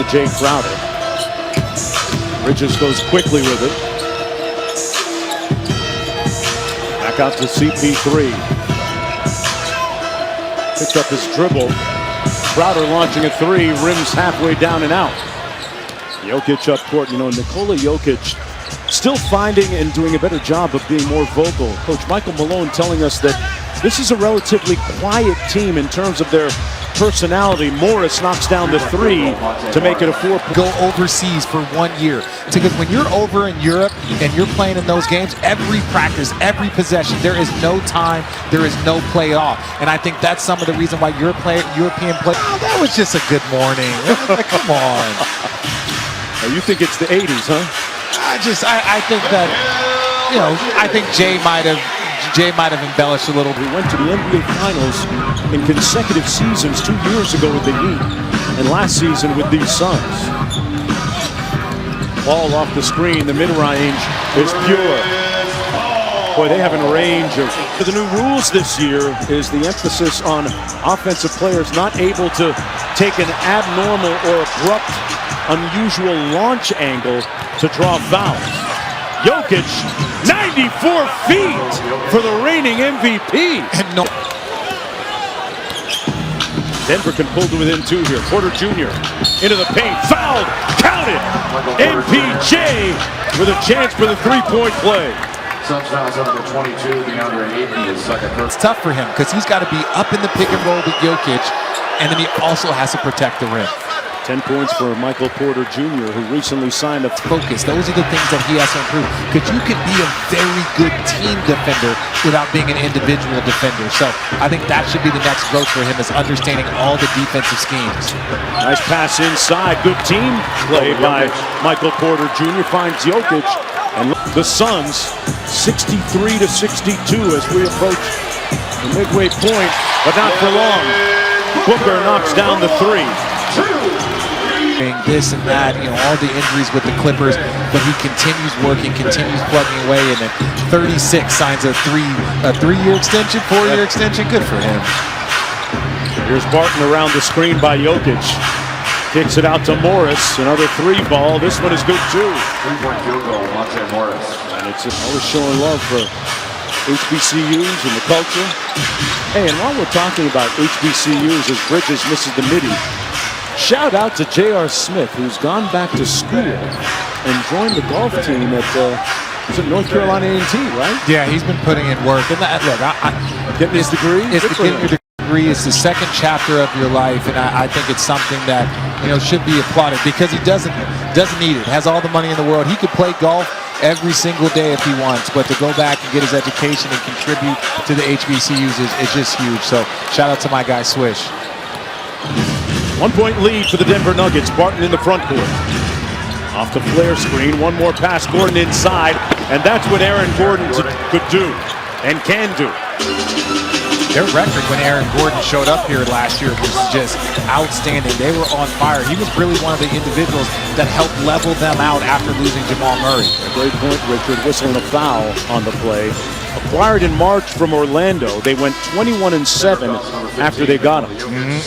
Jay Crowder. Bridges goes quickly with it. Back out to CP3. Picks up his dribble. Crowder launching a three, rims halfway down and out. Jokic up court. You know, Nikola Jokic still finding and doing a better job of being more vocal. Coach Michael Malone telling us that this is a relatively quiet team in terms of their personality. Morris knocks down the three to make it a 4. Go overseas for 1 year. Because when you're over in Europe and you're playing in those games, every practice, every possession, there is no time, there is no play off. And I think that's some of the reason why European play. Oh, that was just a good morning. Come on. Oh, you think it's the 80s, huh? I think that, you know, I think Jay might have embellished a little. We went to the NBA Finals in consecutive seasons 2 years ago with the Heat and last season with these Suns. Ball off the screen, the mid-range is pure. Boy, they have a range of... The new rules this year is the emphasis on offensive players not able to take an abnormal or abrupt, unusual launch angle to draw fouls. Jokic, 94 feet for the reigning MVP. And no. Denver can pull to within 2 here. Porter Jr. into the paint, fouled, counted. MPJ with a chance for the three-point play. Suns now is up to 22. DeAndre Ayton is second. It's tough for him because he's got to be up in the pick and roll with Jokic, and then he also has to protect the rim. 10 points for Michael Porter Jr., who recently signed a focus. Those are the things that he has to improve. Because you can be a very good team defender without being an individual defender. So I think that should be the next growth for him, is understanding all the defensive schemes. Nice pass inside. Good team play by Michael Porter Jr. Finds Jokic. And the Suns 63-62 as we approach the midway point, but not for long. Booker knocks down the three. This and that, you know, all the injuries with the Clippers, but he continues working, continues plugging away, and at 36 signs a three-year extension, 4-year extension. Good for him. Here's Barton around the screen by Jokic. Kicks it out to Morris. Another three ball. This one is good too. 3-point field goal, Monte Morris. And it's always showing love for HBCUs and the culture. Hey, and while we're talking about HBCUs as Bridges misses the midi, shout out to J.R. Smith, who's gone back to school and joined the golf team at North Carolina A&T, right? Yeah, he's been putting in work. And that, look, getting his degree? Getting your degree is the second chapter of your life, and I think it's something that, you know, should be applauded because he doesn't need it. Has all the money in the world. He could play golf every single day if he wants, but to go back and get his education and contribute to the HBCUs is just huge. So shout out to my guy Swish. 1 point lead for the Denver Nuggets. Barton in the front court. Off the flare screen. One more pass. Gordon inside. And that's what Aaron Gordon could do and can do. Their record when Aaron Gordon showed up here last year was just outstanding. They were on fire. He was really one of the individuals that helped level them out after losing Jamal Murray. A great point, Richard. Whistling a foul on the play. Acquired in March from Orlando. They went 21-7 after they got him.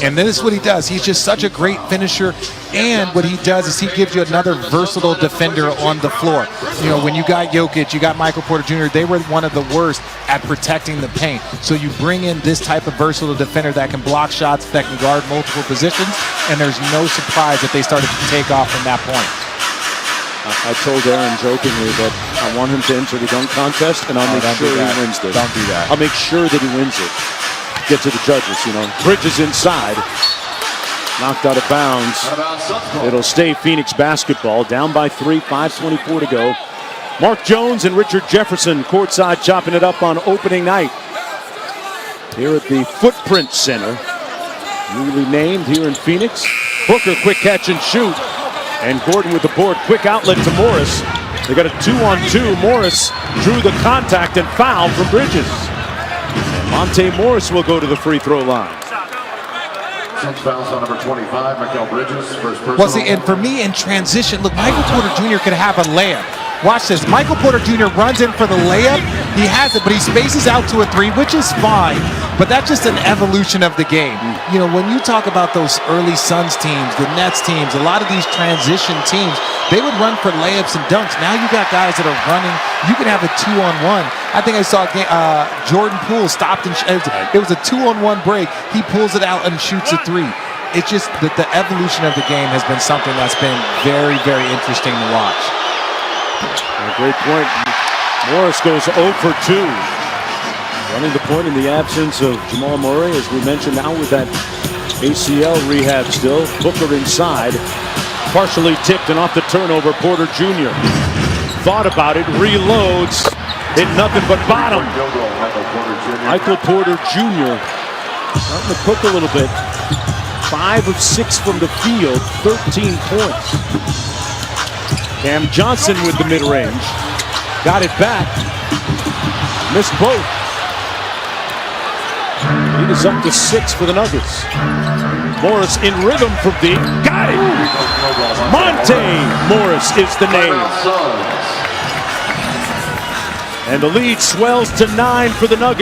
And this is what he does. He's just such a great finisher. And what he does is he gives you another versatile defender on the floor. You know, when you got Jokic, you got Michael Porter Jr., they were one of the worst at protecting the paint. So you bring in this type of versatile defender that can block shots, that can guard multiple positions, and there's no surprise that they started to take off from that point. I told Aaron jokingly that I want him to enter the dunk contest, and I'll make sure he wins this. Don't do that. I'll make sure that he wins it. Get to the judges, you know. Bridges inside. Knocked out of bounds. It'll stay Phoenix basketball. Down by 3, 5:24 to go. Mark Jones and Richard Jefferson courtside chopping it up on opening night here at the Footprint Center. Newly named here in Phoenix. Booker, quick catch and shoot. And Gordon with the board. Quick outlet to Morris. They got a 2-on-2. Morris drew the contact and foul from Bridges. And Monte Morris will go to the free throw line. Six fouls on number 25, Mikal Bridges. First person. Well, see, and for me in transition, look, Michael Porter Jr. could have a layup. Watch this. Michael Porter Jr. runs in for the layup. He has it, but he spaces out to a three, which is fine. But that's just an evolution of the game. You know, when you talk about those early Suns teams, the Nets teams, a lot of these transition teams, they would run for layups and dunks. Now you got guys that are running. You can have a 2-on-1. I think I saw Jordan Poole stopped and it was a 2-on-1 break. He pulls it out and shoots a 3. It's just that the evolution of the game has been something that's been very, very interesting to watch. A great point. Morris goes 0 for 2. Running the point in the absence of Jamal Murray, as we mentioned, now with that ACL rehab still. Booker inside, partially tipped and off the turnover. Porter Jr. thought about it, reloads, hit nothing but bottom. Michael Porter Jr. starting to cook a little bit. 5 of 6 from the field, 13 points. Cam Johnson with the mid-range. Got it back. Missed both. Lead is up to 6 for the Nuggets. Morris in rhythm from deep. Got it! Monte Morris is the name. And the lead swells to 9 for the Nuggets.